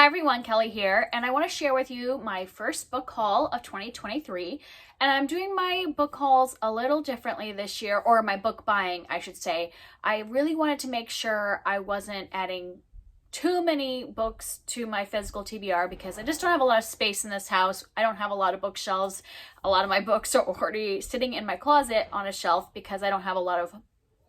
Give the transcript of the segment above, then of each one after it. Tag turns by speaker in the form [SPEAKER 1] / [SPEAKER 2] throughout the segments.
[SPEAKER 1] Hi everyone, Kelly here, and I want to share with you my first book haul of 2023. And I'm doing my book hauls a little differently this year, or my book buying, I should say. I really wanted to make sure I wasn't adding too many books to my physical TBR because I just don't have a lot of space in this house. I don't have a lot of bookshelves. A lot of my books are already sitting in my closet on a shelf because I don't have a lot of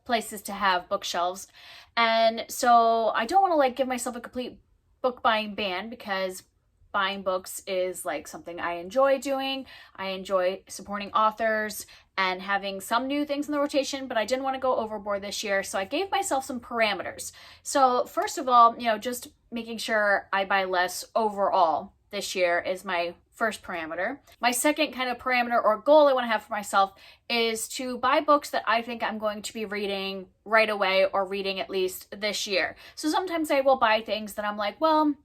[SPEAKER 1] places to have bookshelves. And so I don't want to give myself a complete book buying ban because buying books is something I enjoy doing. I enjoy supporting authors and having some new things in the rotation, but I didn't want to go overboard this year. So I gave myself some parameters. So first of all, just making sure I buy less overall this year is my first parameter. My second kind of parameter or goal I want to have for myself is to buy books that I think I'm going to be reading right away or reading at least this year. So sometimes I will buy things that I'm like, well,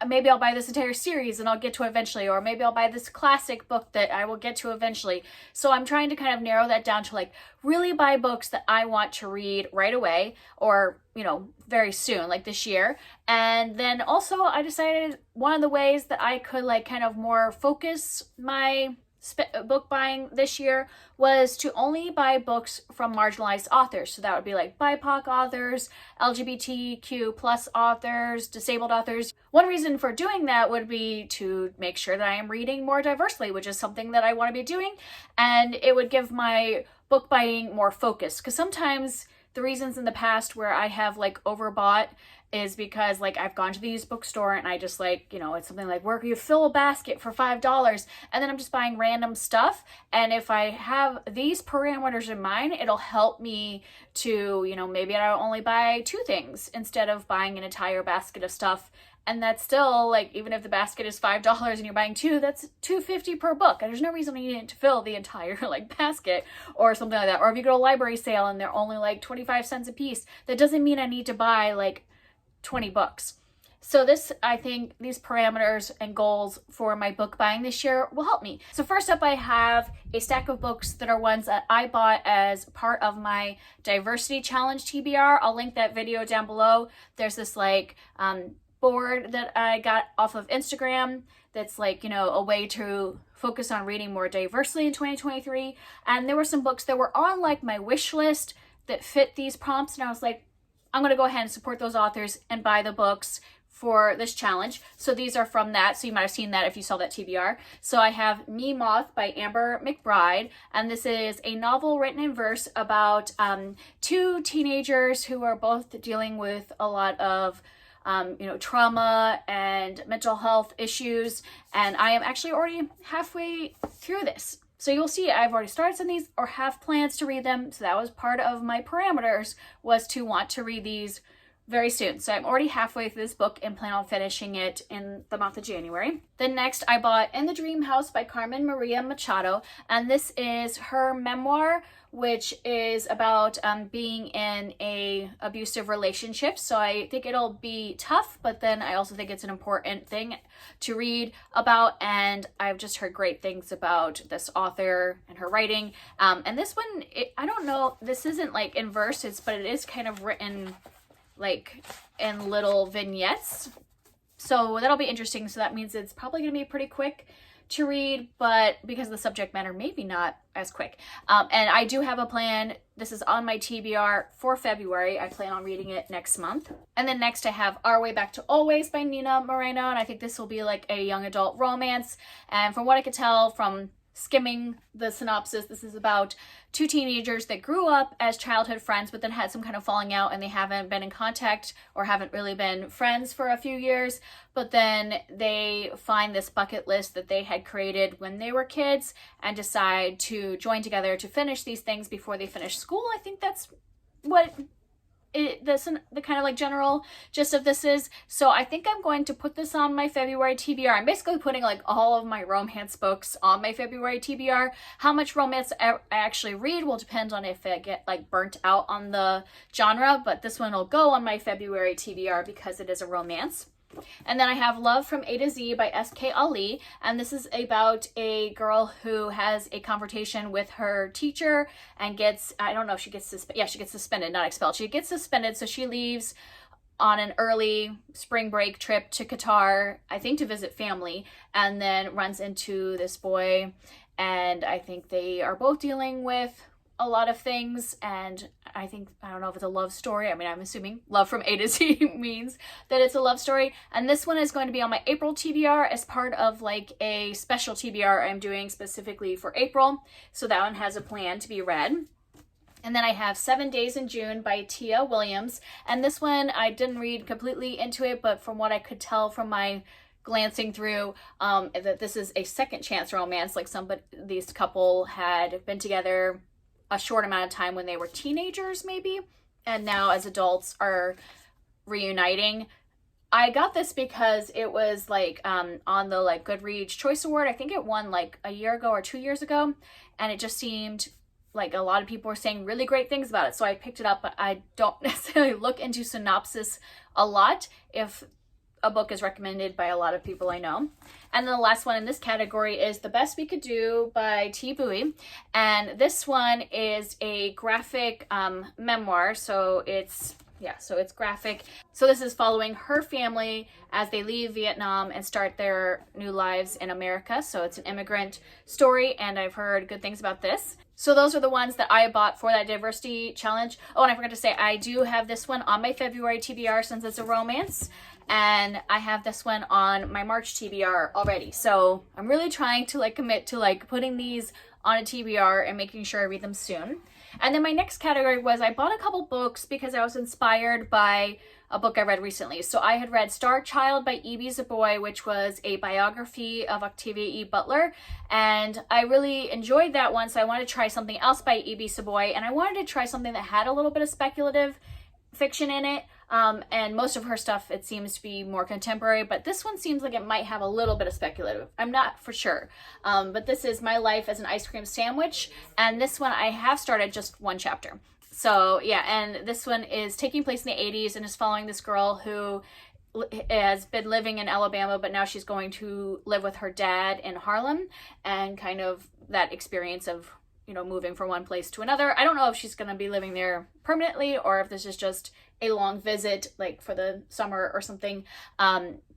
[SPEAKER 1] maybe I'll buy this entire series and I'll get to it eventually, or maybe I'll buy this classic book that I will get to eventually. So I'm trying to kind of narrow that down to really buy books that I want to read right away or, very soon, like this year. And then also I decided one of the ways that I could kind of more focus my book buying this year was to only buy books from marginalized authors. So that would be BIPOC authors, LGBTQ plus authors, disabled authors. One reason for doing that would be to make sure that I am reading more diversely, which is something that I want to be doing. And it would give my book buying more focus, because sometimes the reasons in the past where I have overbought is because I've gone to the used bookstore and I just it's something where you fill a basket for $5 and then I'm just buying random stuff. And if I have these parameters in mind, it'll help me to, maybe I'll only buy 2 things instead of buying an entire basket of stuff. And that's still even if the basket is $5 and you're buying 2, that's $2.50 per book. And there's no reason you need to fill the entire basket or something like that. Or if you go to a library sale and they're only 25 cents a piece, that doesn't mean I need to buy 20 books. So this, I think these parameters and goals for my book buying this year will help me. So first up, I have a stack of books that are ones that I bought as part of my Diversity Challenge TBR. I'll link that video down below. There's this board that I got off of Instagram that's a way to focus on reading more diversely in 2023. And there were some books that were on my wish list that fit these prompts, and I was I'm going to go ahead and support those authors and buy the books for this challenge. So these are from that. So you might have seen that if you saw that TBR. So I have Me Moth by Amber McBride. And this is a novel written in verse about 2 teenagers who are both dealing with a lot of trauma and mental health issues. And I am actually already halfway through this. So you'll see I've already started some of these or have plans to read them. So that was part of my parameters, was to want to read these very soon. So I'm already halfway through this book and plan on finishing it in the month of January. Then next I bought In the Dream House by Carmen Maria Machado. And this is her memoir, which is about being in a abusive relationship. So I think it'll be tough, but then I also think it's an important thing to read about. And I've just heard great things about this author and her writing. And this one, I don't know, this isn't in verses, but it is kind of written in little vignettes. So that'll be interesting. So that means it's probably going to be pretty quick to read, but because of the subject matter, maybe not as quick. And I do have a plan. This is on my TBR for February. I plan on reading it next month. And then next I have Our Way Back to Always by Nina Moreno. And I think this will be a young adult romance. And from what I could tell from skimming the synopsis, this is about 2 teenagers that grew up as childhood friends, but then had some kind of falling out and they haven't been in contact or haven't really been friends for a few years. But then they find this bucket list that they had created when they were kids and decide to join together to finish these things before they finish school. I think that's what the kind of general gist of this is. So I think I'm going to put this on my February TBR. I'm basically putting all of my romance books on my February TBR. How much romance I actually read will depend on if I get burnt out on the genre, but this one will go on my February TBR because it is a romance. And then I have Love from A to Z by S.K. Ali, and this is about a girl who has a confrontation with her teacher and gets, I don't know if she gets suspended, she gets suspended, not expelled. She gets suspended, so she leaves on an early spring break trip to Qatar, I think to visit family, and then runs into this boy, and I think they are both dealing with a lot of things, and I don't know if it's a love story. I mean, I'm assuming love from A to Z means that it's a love story, and this one is going to be on my April TBR as part of like a special TBR I'm doing specifically for April, so that one has a plan to be read. And then I have 7 Days in June by Tia Williams, and this one I didn't read completely into it, but from what I could tell from my glancing through, that this is a second chance romance. Like these couple had been together a short amount of time when they were teenagers maybe, and now as adults are reuniting. I got this because it was like on the like Goodreads Choice Award. I think it won like a year ago or 2 years ago, and it just seemed like a lot of people were saying really great things about it, so I picked it up. But I don't necessarily look into synopsis a lot if a book is recommended by a lot of people I know. And then the last one in this category is The Best We Could Do by Thi Bui. And this one is a graphic memoir. So it's graphic. So this is following her family as they leave Vietnam and start their new lives in America. So it's an immigrant story, and I've heard good things about this. So those are the ones that I bought for that diversity challenge. Oh, and I forgot to say, I do have this one on my February TBR since it's a romance. And I have this one on my March TBR already. So I'm really trying to like commit to like putting these on a TBR and making sure I read them soon. And then my next category was I bought a couple books because I was inspired by a book I read recently. So I had read Star Child by E.B. Zeboy, which was a biography of Octavia E. Butler. And I really enjoyed that one. So I wanted to try something else by E.B. Zeboy. And I wanted to try something that had a little bit of speculative fiction in it. And most of her stuff, it seems to be more contemporary, but this one seems like it might have a little bit of speculative. I'm not for sure. But this is My Life as an Ice Cream Sandwich. And this one I have started just one chapter. So yeah, and this one is taking place in the 80s and is following this girl who has been living in Alabama, but now she's going to live with her dad in Harlem, and kind of that experience of, you know, moving from one place to another. I don't know if she's going to be living there permanently or if this is just a long visit, like for the summer or something.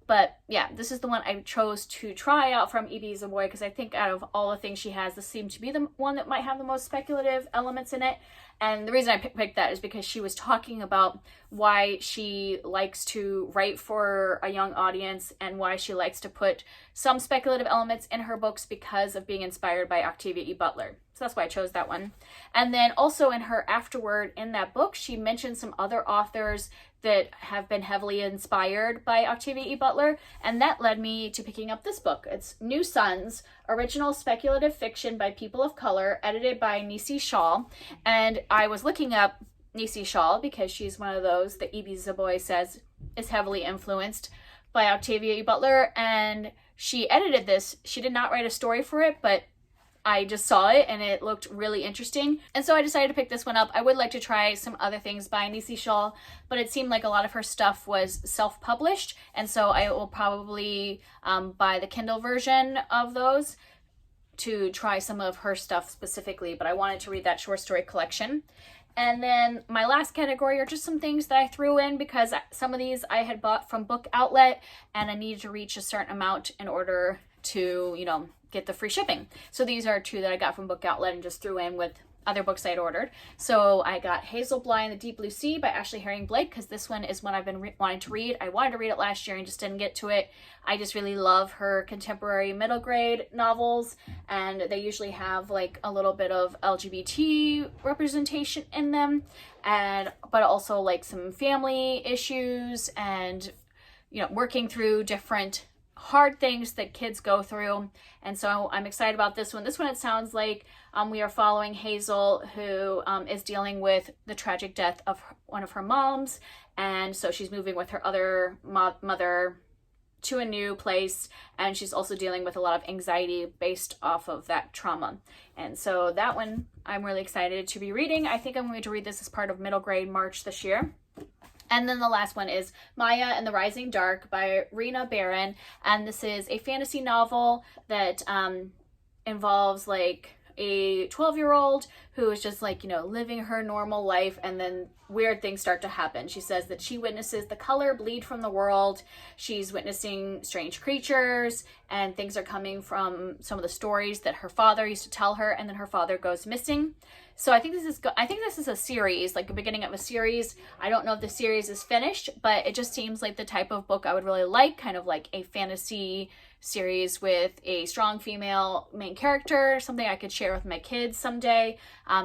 [SPEAKER 1] But yeah, this is the one I chose to try out from E.B. Zeboy because I think out of all the things she has, this seemed to be the one that might have the most speculative elements in it. And the reason I picked that is because she was talking about why she likes to write for a young audience and why she likes to put some speculative elements in her books because of being inspired by Octavia E. Butler. So that's why I chose that one. And then also in her afterword in that book, she mentioned some other authors that have been heavily inspired by Octavia E. Butler, and that led me to picking up this book. It's New Sons, original speculative fiction by people of color, edited by Nisi Shawl. And I was looking up Nisi Shawl because she's one of those that E.B. Zeboy says is heavily influenced by Octavia E. Butler, and she edited this. She did not write a story for it, but I just saw it and it looked really interesting. And so I decided to pick this one up. I would like to try some other things by Nisi Shawl, but it seemed like a lot of her stuff was self-published. And so I will probably buy the Kindle version of those to try some of her stuff specifically. But I wanted to read that short story collection. And then my last category are just some things that I threw in because some of these I had bought from Book Outlet and I needed to reach a certain amount in order to, you know, get the free shipping. So these are two that I got from Book Outlet and just threw in with other books I'd ordered. So I got Hazel Bly and the Deep Blue Sea by Ashley Herring Blake because this one is one I've been wanting to read. I wanted to read it last year and just didn't get to it. I just really love her contemporary middle grade novels, and they usually have like a little bit of LGBT representation in them, but also like some family issues and, you know, working through different hard things that kids go through. And so I'm excited about this one. This one, it sounds like we are following Hazel, who is dealing with the tragic death of one of her moms. And so she's moving with her other mother to a new place. And she's also dealing with a lot of anxiety based off of that trauma. And so that one I'm really excited to be reading. I think I'm going to read this as part of middle grade March this year. And then the last one is Maya and the Rising Dark by Rena Barron. And this is a fantasy novel that involves like a 12-year-old who is just like, living her normal life, and then weird things start to happen. She says that she witnesses the color bleed from the world. She's witnessing strange creatures, and things are coming from some of the stories that her father used to tell her, and then her father goes missing. So I think this is a series, like the beginning of a series. I don't know if the series is finished, but it just seems like the type of book I would really like, kind of like a fantasy series with a strong female main character, something I could share with my kids someday.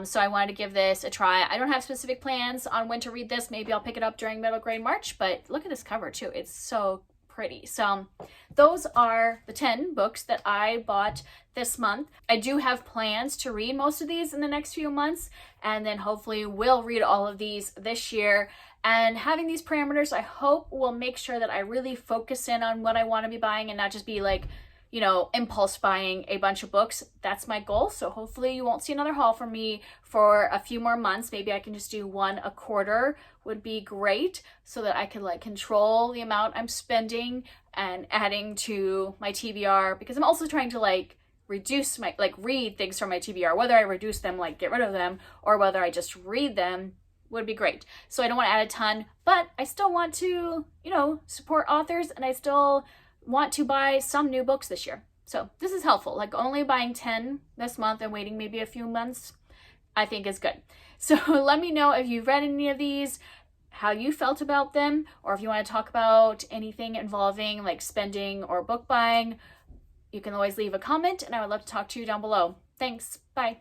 [SPEAKER 1] So I wanted to give this a try. I don't have specific plans on when to read this. Maybe I'll pick it up during middle grade March, but look at this cover too. It's so pretty. So those are the 10 books that I bought this month. I do have plans to read most of these in the next few months, and then hopefully we'll read all of these this year. And having these parameters, I hope, will make sure that I really focus in on what I want to be buying and not just be like, impulse buying a bunch of books. That's my goal. So hopefully you won't see another haul from me for a few more months. Maybe I can just do one a quarter would be great, so that I can control the amount I'm spending and adding to my TBR, because I'm also trying to reduce my, read things from my TBR. Whether I reduce them, get rid of them, or whether I just read them would be great. So I don't want to add a ton, but I still want to, support authors, and I still want to buy some new books this year. So this is helpful. Only buying 10 this month and waiting maybe a few months, I think is good. So let me know if you've read any of these, how you felt about them, or if you want to talk about anything involving spending or book buying. You can always leave a comment, and I would love to talk to you down below. Thanks. Bye.